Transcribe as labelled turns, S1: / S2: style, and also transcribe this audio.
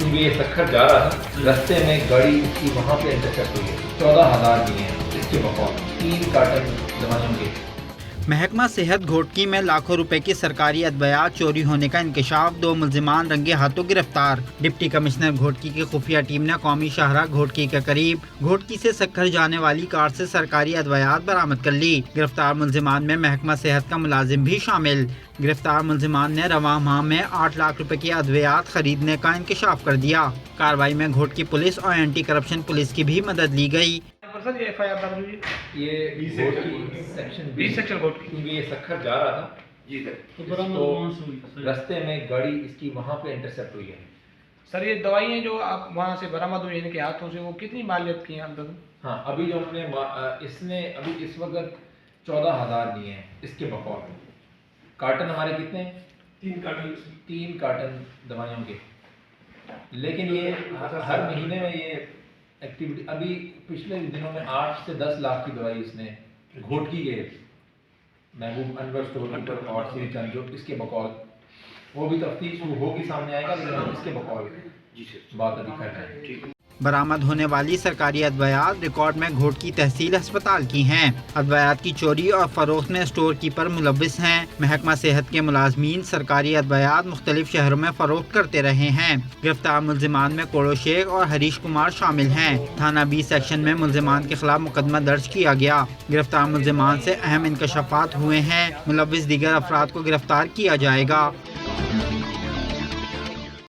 S1: क्योंकि ये सखर जा रहा था, रास्ते में गाड़ी इसकी वहाँ पे इंटरसेप्ट हुई है। 14,000 दिए हैं इसके बकौल, 3 कार्टन दवाइयों के।
S2: महकमा सेहत घोटकी में लाखों रुपए की सरकारी अद्वियात चोरी होने का इंकशाफ, 2 मुल्जिमान रंगे हाथों गिरफ्तार। डिप्टी कमिश्नर घोटकी की खुफिया टीम ने कौमी शाहराह घोटकी के करीब घोटकी से सखर जाने वाली कार से सरकारी अद्वियात बरामद कर ली। गिरफ्तार मुल्जिमान में महकमा सेहत का मुलाजिम भी शामिल। गिरफ्तार मुल्जिमान ने रवां माह में 8 लाख रुपए की अद्वियात खरीदने का इंकशाफ कर दिया। कार्रवाई में घोटकी पुलिस और एंटी करप्शन पुलिस की भी मदद ली गई।
S3: सर ये FIR दर्ज हुई है,
S1: ये घोटकी सेक्शन
S3: 20 सेक्शन घोटकी।
S1: क्योंकि ये सखर जा रहा था
S3: जी सर।
S1: तो रास्ते में गाड़ी इसकी वहाँ पे इंटरसेप्ट हुई है।
S3: सर ये दवाइयाँ जो आप वहाँ से बरामद हुई इनके हाथों से, वो कितनी मालियत की हैं अंदाज़न?
S1: हाँ, अभी जो हमने इसने अभी इस वक्त 14,000 दिए हैं इसके बकौल। कार्टन हमारे कितने हैं? 3 कार्टन दवाइयों के। लेकिन ये हर महीने में ये एक्टिविटी, अभी पिछले दिनों में 8 से 10 लाख की दवाई इसने घोटकी के महबूब अनवर स्टोर और श्री चंद जो इसके बकौल, वो भी तफ्तीश होगी, सामने आएगा, लेकिन इसके बकौल बात अभी कर रहे हैं।
S2: बरामद होने वाली सरकारी अद्वियात रिकॉर्ड में घोटकी तहसील अस्पताल की हैं। अद्वियात की चोरी और फरोख्त में स्टोर कीपर मुलव्विस हैं। महकमा सेहत के मुलाजमीन सरकारी अद्वियात मुख्तलिफ शहरों में फरोख्त करते रहे हैं। गिरफ्तार मुल्जिमान में कोड़ो शेख और हरीश कुमार शामिल हैं। थाना 20 सेक्शन में मुल्जिमान के खिलाफ मुकदमा दर्ज किया गया। गिरफ्तार मुल्जिमान से अहम इंकशाफात हुए हैं। मुलव्विस दीगर अफराद को गिरफ्तार किया जाएगा।